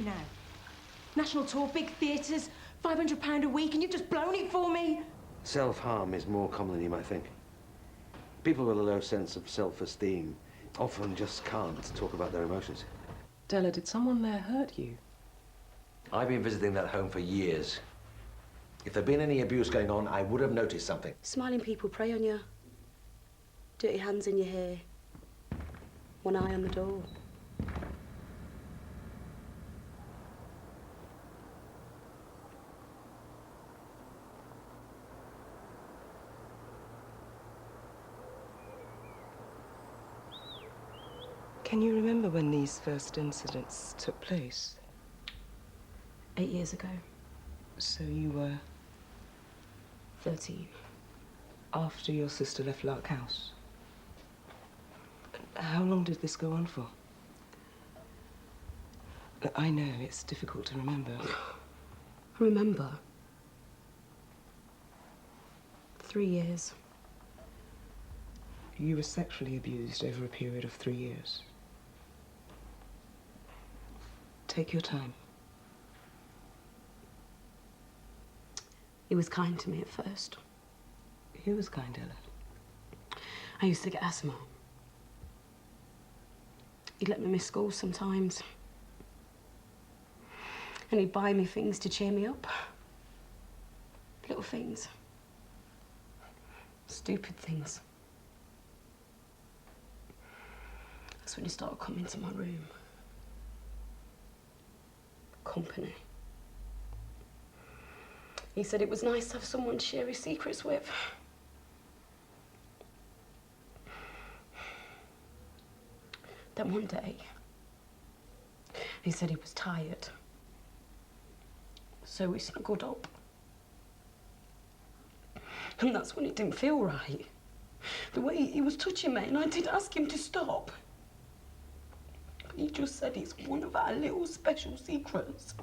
happy now? National tour, big theatres, £500 a week, and you've just blown it for me. Self-harm is more common than you might think. People with a low sense of self-esteem often just can't talk about their emotions. Della, did someone there hurt you? I've been visiting that home for years. If there'd been any abuse going on, I would have noticed something. Smiling people prey on you. Dirty hands in your hair. One eye on the door. Can you remember when these first incidents took place? 8 years ago. So you were 13. after your sister left Lark House? How long did this go on for? I know it's difficult to remember. I remember. 3 years. You were sexually abused over a period of 3 years. Take your time. He was kind to me at first. Who was kind, Ella? I used to get asthma. He'd let me miss school sometimes. And he'd buy me things to cheer me up. Little things. Stupid things. That's when he started coming to my room. Company. He said it was nice to have someone to share his secrets with. Then one day, he said he was tired. So we snuggled up. And that's when it didn't feel right. The way he was touching me, and I did ask him to stop. But he just said it's one of our little special secrets.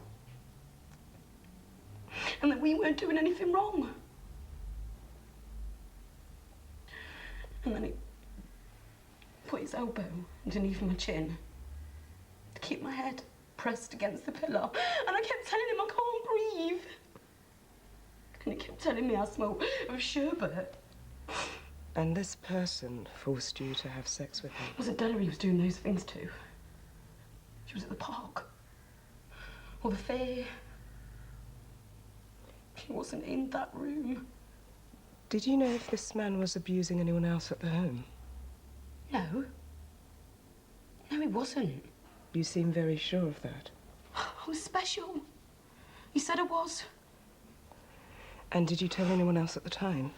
And that we weren't doing anything wrong. And then he put his elbow underneath my chin to keep my head pressed against the pillow. And I kept telling him I can't breathe. And he kept telling me I smelled of sherbet. And this person forced you to have sex with him? It was at Della he was doing those things to. She was at the park. Or the fair. He wasn't in that room. Did you know if this man was abusing anyone else at the home? No. No, he wasn't. You seem very sure of that. I was special. He said I was. And did you tell anyone else at the time?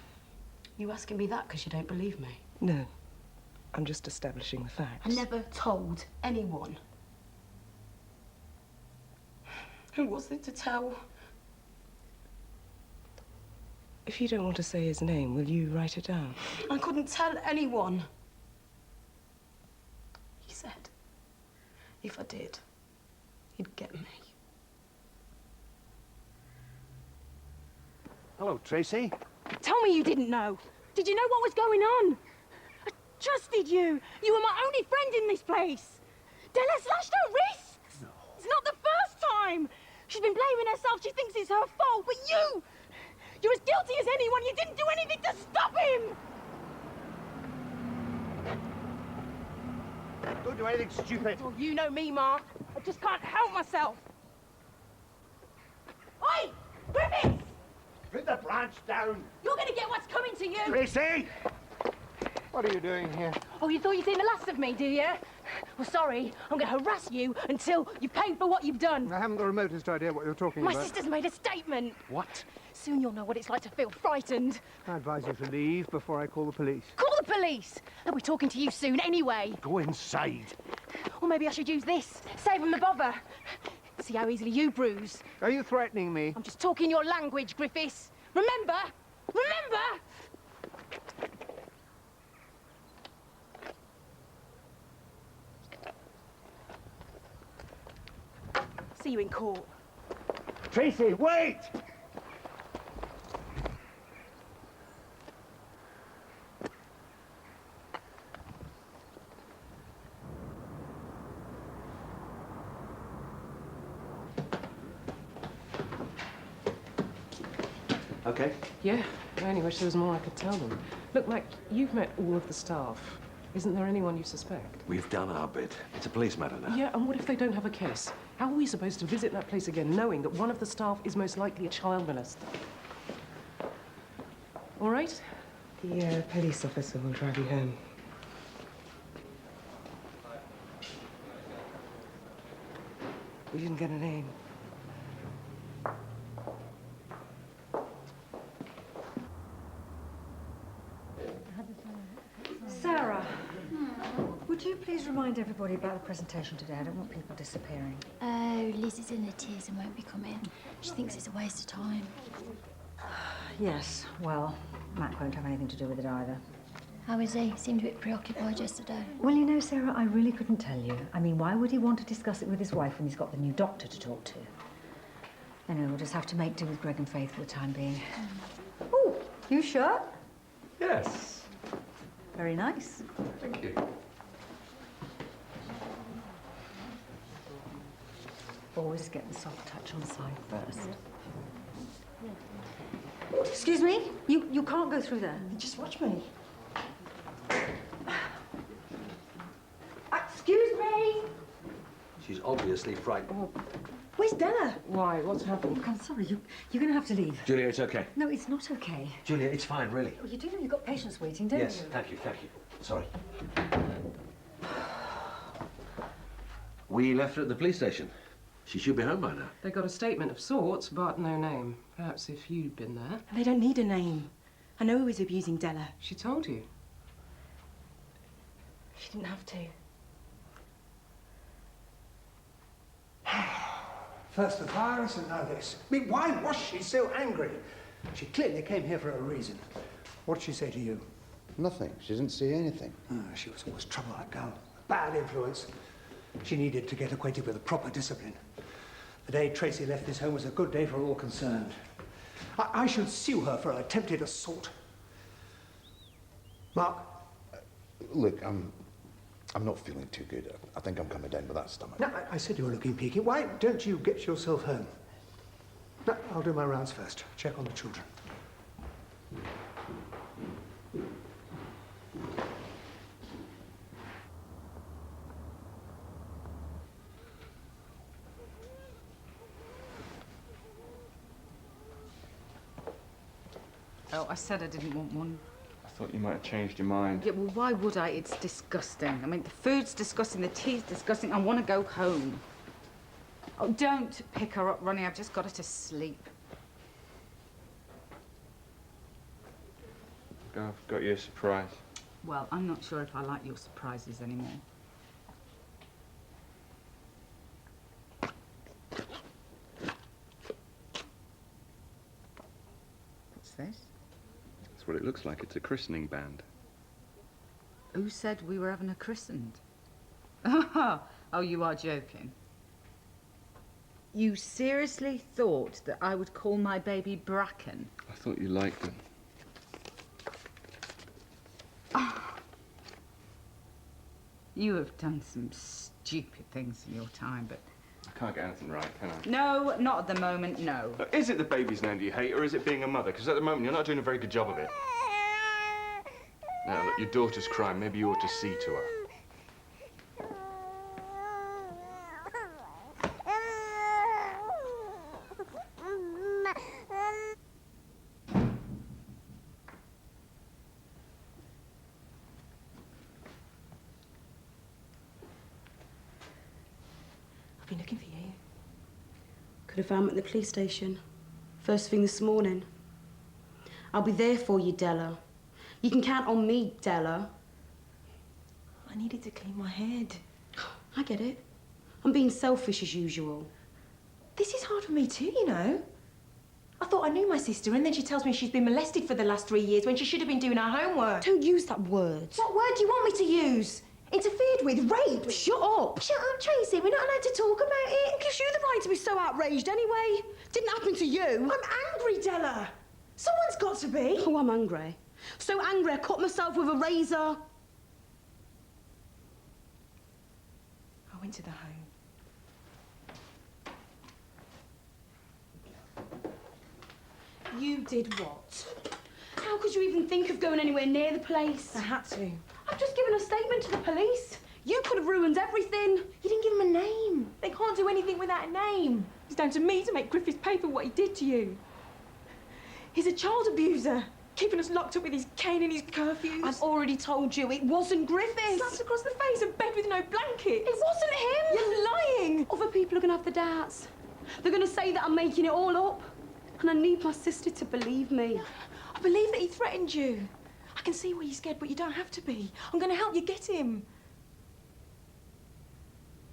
You asking me that because you don't believe me? No. I'm just establishing the facts. I never told anyone. Who was it to tell? If you don't want to say his name, will you write it down? I couldn't tell anyone. He said, if I did, he'd get me. Hello, Tracy. Tell me you didn't know. Did you know what was going on? I trusted you. You were my only friend in this place. Della slashed her wrists. No. It's not the first time. She's been blaming herself. She thinks it's her fault. But you're as guilty as anyone. You didn't do anything to stop him. Don't do anything stupid. Oh, you know me, Ma. I just can't help myself. Oi! Griffiths! Put the branch down. You're going to get what's coming to you. Tracy! What are you doing here? Oh, you thought you'd seen the last of me, do you? Well, sorry. I'm going to harass you until you've paid for what you've done. I haven't the remotest idea what you're talking My about. sister's made a statement. What? Soon you'll know what it's like to feel frightened. I advise you to leave before I call the police. Call the police! They'll be talking to you soon anyway. Go inside. Or maybe I should use this. Save them the bother. See how easily you bruise. Are you threatening me? I'm just talking your language, Griffiths. Remember? Remember? See you in court. Tracy, wait! Okay. Yeah, I only wish there was more I could tell them. Look, Mac, you've met all of the staff. Isn't there anyone you suspect? We've done our bit. It's a police matter now. Yeah, and what if they don't have a case? How are we supposed to visit that place again, knowing that one of the staff is most likely a child molester? All right? The police officer will drive you home. We didn't get a name. Sarah, would you please remind everybody about the presentation today? I don't want people disappearing. Oh, Liz is in her tears and won't be coming. She thinks it's a waste of time. Yes, well, Matt won't have anything to do with it either. How is he? Seemed a bit preoccupied yesterday. Well, you know, Sarah, I really couldn't tell you. I mean, why would he want to discuss it with his wife when he's got the new doctor to talk to? Anyway, we'll just have to make do with Greg and Faith for the time being. Oh, new shirt? Yes. Very nice. Thank you. Always get the soft touch on side first. Excuse me? You can't go through there. Just watch me. Excuse me? She's obviously frightened. Where's Della? Why? What's happened? Look, I'm sorry. You're going to have to leave. Julia, it's okay. No, it's not okay. Julia, it's fine, really. Well, you do know you've got patients waiting, don't Yes, you? thank you. Sorry. We left her at the police station. She should be home by now. They got a statement of sorts, but no name. Perhaps if you'd been there. They don't need a name. I know who is abusing Della. She told you. She didn't have to. First the virus and now this. I mean, why was she so angry? She clearly came here for a reason. What did she say to you? Nothing. She didn't see anything. She was always trouble, that girl. Bad influence. She needed to get acquainted with the proper discipline. The day Tracy left this home was a good day for all concerned. I should sue her for attempted assault. Mark? Look, I'm not feeling too good. I think I'm coming down with that stomach. No, I said you were looking peaky. Why don't you get yourself home? No, I'll do my rounds first. Check on the children. Oh, I said I didn't want one. I thought you might have changed your mind. Yeah, well, why would I? It's disgusting. I mean, the food's disgusting, the tea's disgusting. I want to go home. Oh, don't pick her up, Ronnie. I've just got her to sleep. I've got you a surprise. Well, I'm not sure if I like your surprises anymore. What's this? That's what it looks like. It's a christening band. Who said we were having a christened? Oh, you are joking. You seriously thought that I would call my baby Bracken? I thought you liked them. You have done some stupid things in your time, but... I can't get anything right, can I? No, not at the moment, no. Is it the baby's name do you hate, or is it being a mother? Because at the moment, you're not doing a very good job of it. Now, look, your daughter's crying. Maybe you ought to see to her. I've been looking for you. Could have found me at the police station. First thing this morning. I'll be there for you, Della. You can count on me, Della. I needed to clean my head. I get it. I'm being selfish as usual. This is hard for me too, you know. I thought I knew my sister, and then she tells me she's been molested for the last 3 years when she should have been doing her homework. Don't use that word. What word do you want me to use? Interfered with? Raped? Shut up. Shut up, Tracy. We're not allowed to talk about it. What gives you the right to be so outraged anyway? Didn't happen to you. I'm angry, Della. Someone's got to be. Oh, I'm angry. So angry I cut myself with a razor. I went to the home. You did what? How could you even think of going anywhere near the place? I had to. I've just given a statement to the police. You could have ruined everything. You didn't give him a name. They can't do anything without a name. It's down to me to make Griffiths pay for what he did to you. He's a child abuser, keeping us locked up with his cane and his curfews. I've already told you it wasn't Griffiths. Slapped across the face, a bed with no blanket. It wasn't him. You're lying. Other people are going to have the doubts. They're going to say that I'm making it all up. And I need my sister to believe me. I believe that he threatened you. I can see why you're scared, but you don't have to be. I'm going to help you get him.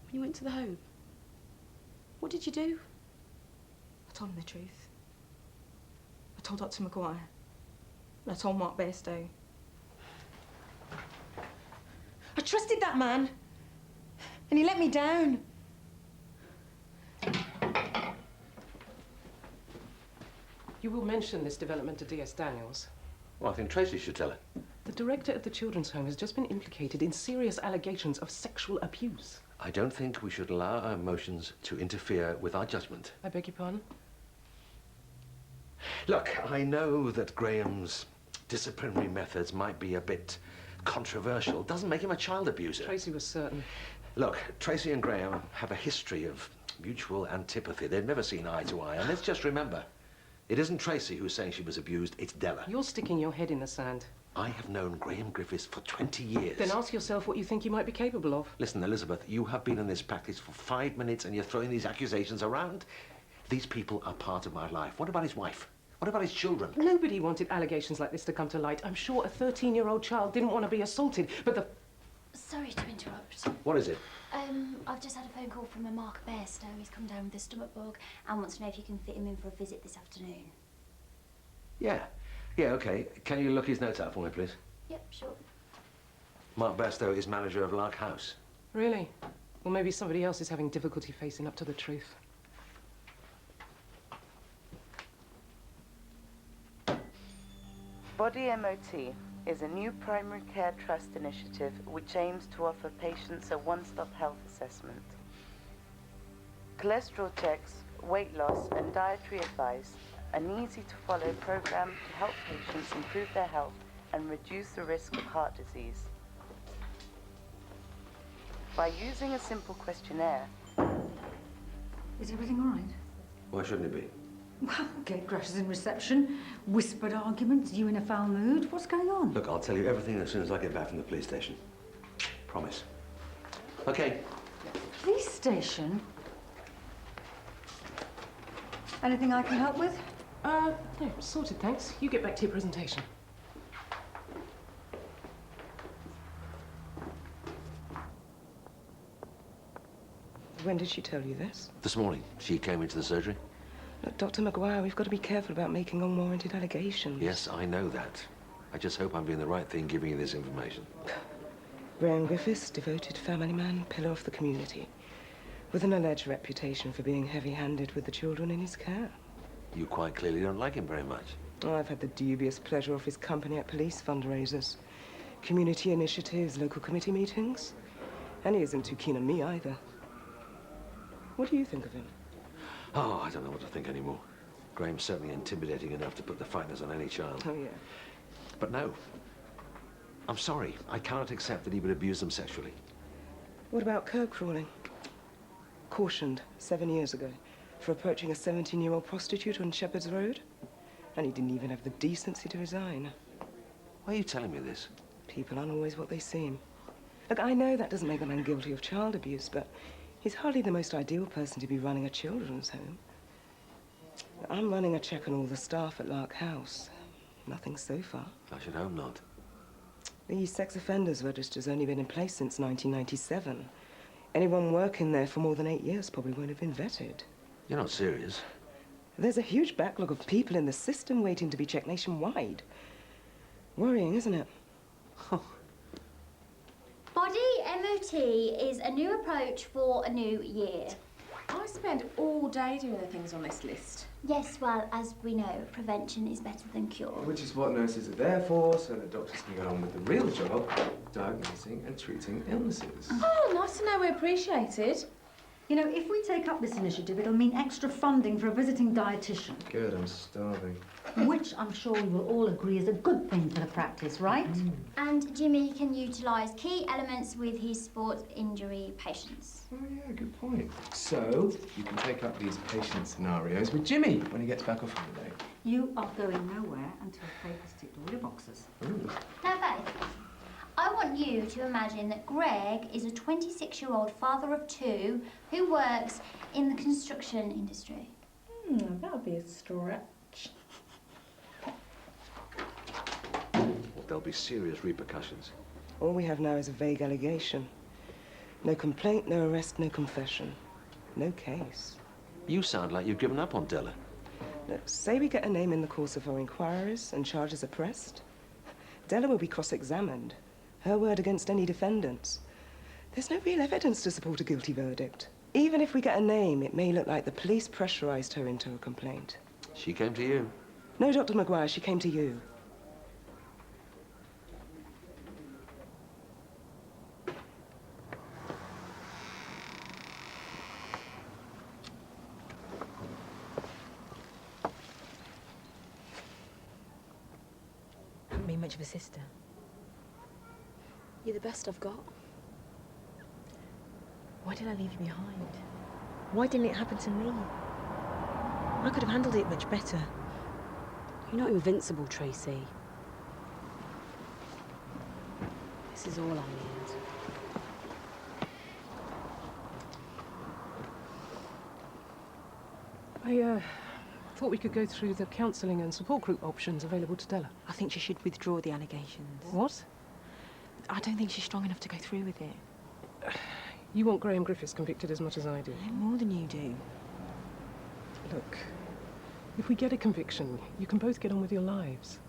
When you went to the home, what did you do? I told him the truth. I told Dr. Maguire. And I told Mark Bairstow. I trusted that man. And he let me down. You will mention this development to D.S. Daniels. Well, I think Tracy should tell her. The director of the children's home has just been implicated in serious allegations of sexual abuse. I don't think we should allow our emotions to interfere with our judgment. I beg your pardon? Look, I know that Graham's disciplinary methods might be a bit controversial. Doesn't make him a child abuser. Tracy was certain. Look, Tracy and Graham have a history of mutual antipathy. They've never seen eye to eye. And let's just remember, it isn't Tracy who's saying she was abused, it's Della. You're sticking your head in the sand. I have known Graham Griffiths for 20 years. Then ask yourself what you think you might be capable of. Listen, Elizabeth, you have been in this practice for 5 minutes and you're throwing these accusations around. These people are part of my life. What about his wife? What about his children? Nobody wanted allegations like this to come to light. I'm sure a 13-year-old child didn't want to be assaulted, but the... Sorry to interrupt. What is it? I've just had a phone call from a Mark Bairstow. He's come down with a stomach bug and wants to know if you can fit him in for a visit this afternoon. Yeah, okay. Can you look his notes out for me, please? Yep, sure. Mark Bairstow is manager of Lark House. Really? Well, maybe somebody else is having difficulty facing up to the truth. Body MOT is a new primary care trust initiative which aims to offer patients a one-stop health assessment. Cholesterol checks, weight loss and dietary advice, an easy-to-follow program to help patients improve their health and reduce the risk of heart disease. By using a simple questionnaire... Is everything all right? Why shouldn't it be? Well, gate crashes in reception, whispered arguments, you in a foul mood. What's going on? Look, I'll tell you everything as soon as I get back from the police station. Promise. Okay. Police station? Anything I can help with? No, sorted, thanks. You get back to your presentation. When did she tell you this? This morning, she came into the surgery. Look, Dr. Maguire, we've got to be careful about making unwarranted allegations. Yes, I know that. I just hope I'm doing the right thing giving you this information. Graham Griffiths, devoted family man, pillar of the community, with an alleged reputation for being heavy-handed with the children in his care. You quite clearly don't like him very much. Oh, I've had the dubious pleasure of his company at police fundraisers, community initiatives, local committee meetings. And he isn't too keen on me either. What do you think of him? Oh, I don't know what to think anymore. Graham's certainly intimidating enough to put the fineness on any child. Oh, yeah. But no. I'm sorry. I cannot accept that he would abuse them sexually. What about curb crawling? Cautioned 7 years ago for approaching a 17-year-old prostitute on Shepherd's Road. And he didn't even have the decency to resign. Why are you telling me this? People aren't always what they seem. Look, I know that doesn't make the man guilty of child abuse, but he's hardly the most ideal person to be running a children's home. I'm running a check on all the staff at Lark House. Nothing so far. I should hope not. The sex offenders register's only been in place since 1997. Anyone working there for more than 8 years probably won't have been vetted. You're not serious. There's a huge backlog of people in the system waiting to be checked nationwide. Worrying, isn't it? Body MOT is a new approach for a new year. I spend all day doing the things on this list. Yes, well, as we know, prevention is better than cure. Which is what nurses are there for, so that doctors can get on with the real job, diagnosing and treating illnesses. Oh, nice to know we're appreciated. You know, if we take up this initiative, it'll mean extra funding for a visiting dietitian. Good, I'm starving. Which I'm sure we will all agree is a good thing for the practice, right? And Jimmy can utilise key elements with his sports injury patients. Oh, yeah, good point. So, you can take up these patient scenarios with Jimmy when he gets back off holiday. You are going nowhere until Faith has ticked all your boxes. Ooh. Now, Faith, I want you to imagine that Greg is a 26-year-old father of two who works in the construction industry. That would be a stretch. There'll be serious repercussions. All we have now is a vague allegation. No complaint, no arrest, no confession. No case. You sound like you've given up on Della. Look, say we get a name in the course of our inquiries and charges are pressed. Della will be cross-examined. Her word against any defendants. There's no real evidence to support a guilty verdict. Even if we get a name, it may look like the police pressurized her into a complaint. She came to you. No, Dr. Maguire, she came to you. Haven't been much of a sister. You're the best I've got. Why did I leave you behind? Why didn't it happen to me? I could have handled it much better. You're not invincible, Tracy. This is all I need. I thought we could go through the counselling and support group options available to Della. I think she should withdraw the allegations. What? I don't think she's strong enough to go through with it. You want Graham Griffiths convicted as much as I do. More than you do. Look, if we get a conviction, you can both get on with your lives.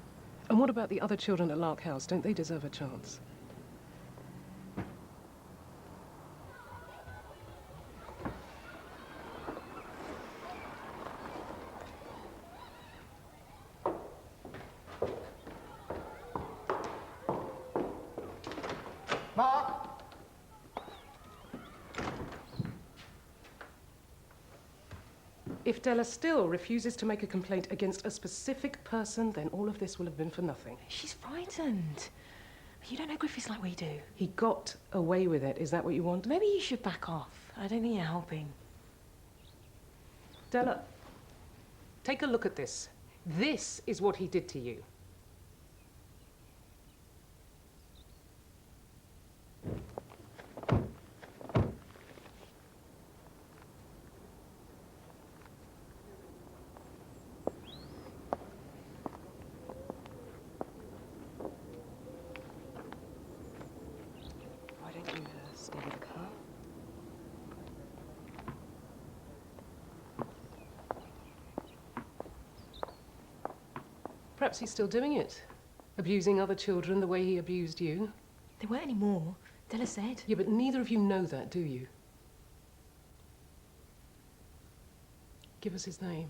And what about the other children at Lark House? Don't they deserve a chance? Mark! If Della still refuses to make a complaint against a specific person, then all of this will have been for nothing. She's frightened. You don't know Griffiths like we do. He got away with it. Is that what you want? Maybe you should back off. I don't think you're helping. Della, take a look at this. This is what he did to you. Why don't you stay with the car? Perhaps he's still doing it. Abusing other children the way he abused you. There weren't any more. Della said. Yeah, but neither of you know that, do you? Give us his name.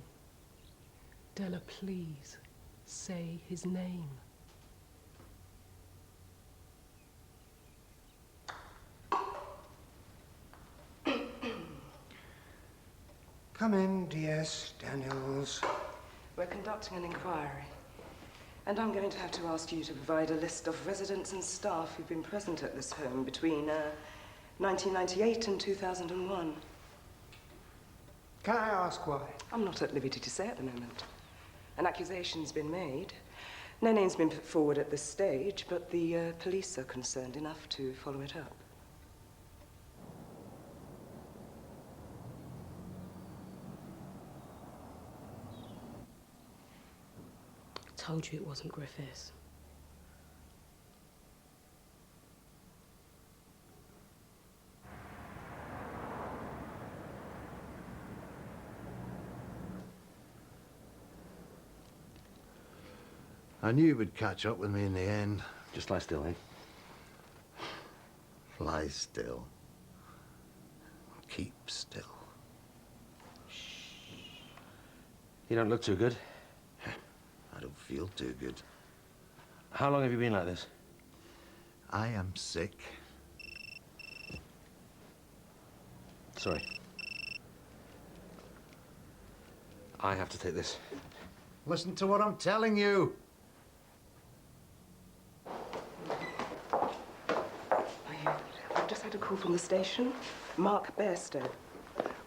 Della, please, say his name. Come in, DS Daniels. We're conducting an inquiry. And I'm going to have to ask you to provide a list of residents and staff who've been present at this home between 1998 and 2001. Can I ask why? I'm not at liberty to say at the moment. An accusation's been made. No name's been put forward at this stage, but the police are concerned enough to follow it up. Told you it wasn't Griffiths. I knew you would catch up with me in the end. Just lie still, eh? Lie still. Keep still. You don't look too good. I don't feel too good. How long have you been like this? I am sick. Sorry. I have to take this. Listen to what I'm telling you. I've just had a call from the station. Mark Bairstow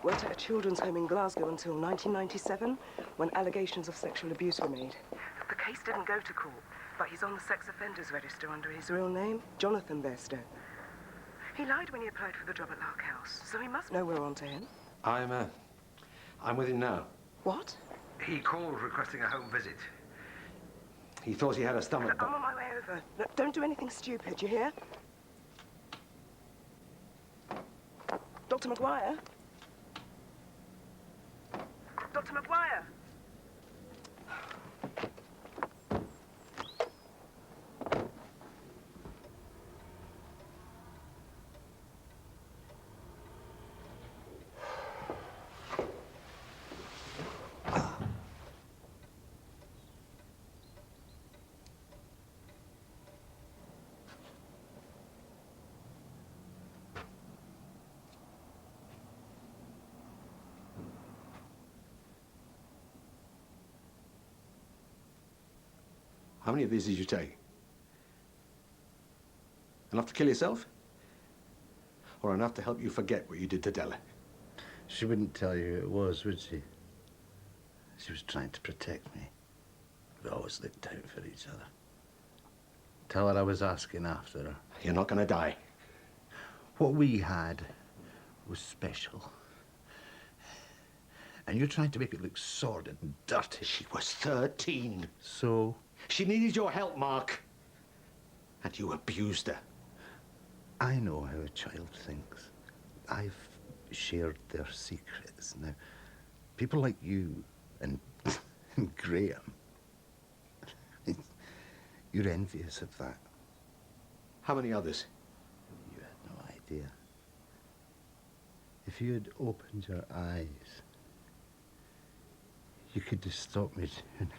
worked at a children's home in Glasgow until 1997, when allegations of sexual abuse were made. The case didn't go to court, but he's on the sex offenders register under his real name, Jonathan Bairstow. He lied when he applied for the job at Lark House, so he must know we're on to him. I'm with him now. What? He called requesting a home visit. He thought he had a stomach bug. I'm on my way over. Look, don't do anything stupid, you hear? Dr. Maguire? Dr. Maguire? How many of these did you take? Enough to kill yourself? Or enough to help you forget what you did to Della? She wouldn't tell you who it was, would she? She was trying to protect me. We always looked out for each other. Tell her I was asking after her. You're not gonna die. What we had was special. And you're trying to make it look sordid and dirty. She was 13. So? She needed your help, Mark. And you abused her. I know how a child thinks. I've shared their secrets. Now, people like you and, and Graham, you're envious of that. How many others? You had no idea. If you had opened your eyes, you could have stopped me doing it.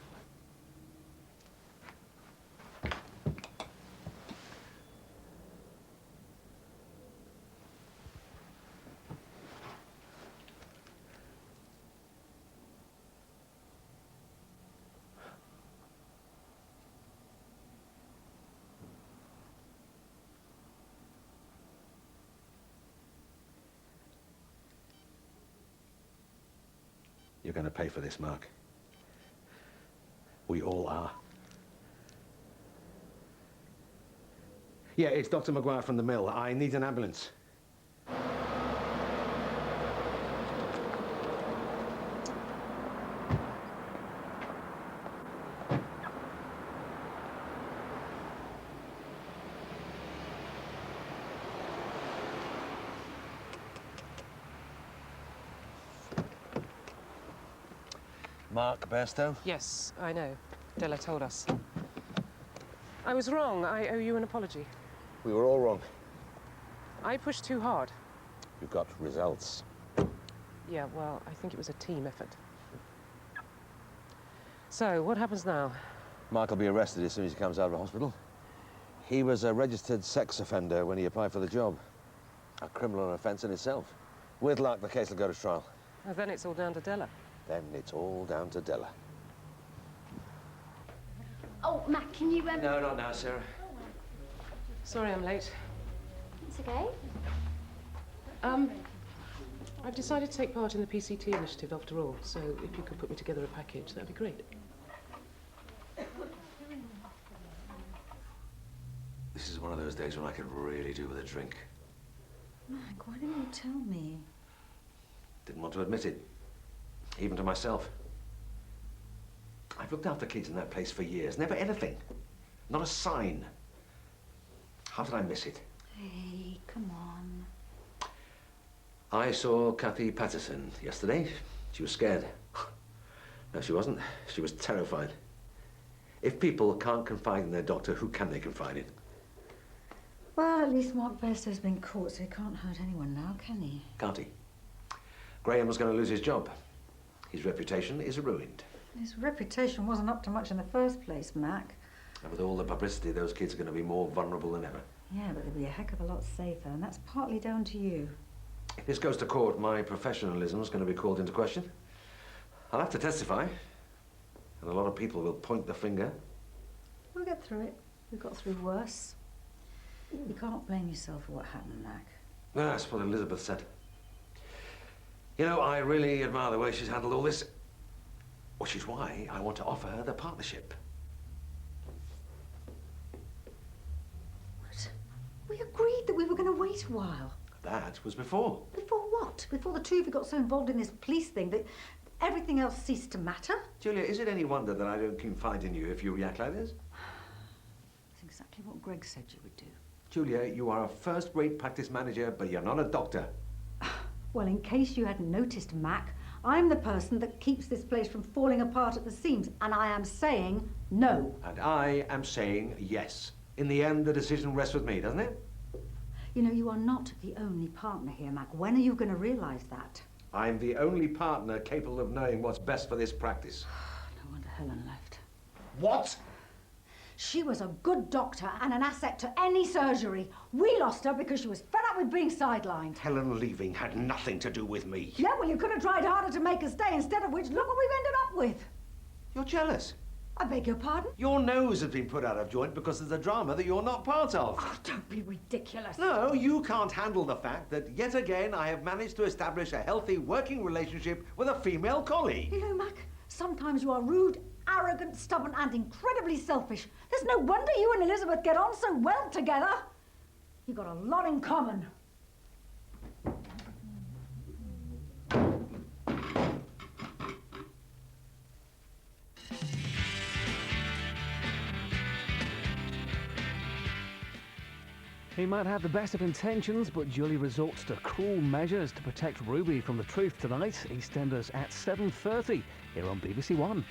You're going to pay for this, Mark. We all are. Yeah, it's Dr. Maguire from the mill. I need an ambulance. Mark Bairstow? Yes, I know. Della told us. I was wrong. I owe you an apology. We were all wrong. I pushed too hard. You got results. Yeah, well, I think it was a team effort. So, what happens now? Mark will be arrested as soon as he comes out of the hospital. He was a registered sex offender when he applied for the job. A criminal offence in itself. With luck, the case will go to trial. And then it's all down to Della. Then it's all down to Della. Oh, Matt, can you... No, not now, Sarah. Sorry I'm late. It's okay. I've decided to take part in the PCT initiative after all, so if you could put me together a package, that'd be great. This is one of those days when I could really do with a drink. Mac, why didn't you tell me? Didn't want to admit it, even to myself. I've looked after kids in that place for years. Never anything. Not a sign. How did I miss it? Hey, come on. I saw Kathy Patterson yesterday. She was scared. No, she wasn't. She was terrified. If people can't confide in their doctor, who can they confide in? Well, at least Mark Bairstow's been caught, so he can't hurt anyone now, can he? Can't he? Graham was going to lose his job. His reputation is ruined. His reputation wasn't up to much in the first place, Mac. And with all the publicity, those kids are going to be more vulnerable than ever. Yeah, but they'll be a heck of a lot safer, and that's partly down to you. If this goes to court, my professionalism is going to be called into question. I'll have to testify. And a lot of people will point the finger. We'll get through it. We've got through worse. You can't blame yourself for what happened, Mac. That's what Elizabeth said. You know, I really admire the way she's handled all this. Which is why I want to offer her the partnership. What? We agreed that we were going to wait a while. That was before. Before what? Before the two of you got so involved in this police thing that everything else ceased to matter? Julia, is it any wonder that I don't confide in you if you react like this? That's exactly what Greg said you would do. Julia, you are a first-rate practice manager, but you're not a doctor. Well, in case you hadn't noticed, Mac, I'm the person that keeps this place from falling apart at the seams, and I am saying no. And I am saying yes. In the end, the decision rests with me, doesn't it? You know, you are not the only partner here, Mac. When are you going to realise that? I'm the only partner capable of knowing what's best for this practice. No wonder Helen left. What? She was a good doctor and an asset to any surgery. We lost her because she was fed up with being sidelined. Helen leaving had nothing to do with me. Yeah, well, you could have tried harder to make her stay, instead of which, look what we've ended up with. You're jealous. I beg your pardon? Your nose has been put out of joint because of the drama that you're not part of. Oh, don't be ridiculous. No, you can't handle the fact that yet again I have managed to establish a healthy working relationship with a female colleague. You know, Mac, sometimes you are rude, arrogant, stubborn, and incredibly selfish. There's no wonder you and Elizabeth get on so well together. You've got a lot in common. He might have the best of intentions, but Julie resorts to cruel measures to protect Ruby from the truth tonight. EastEnders at 7:30 here on BBC1.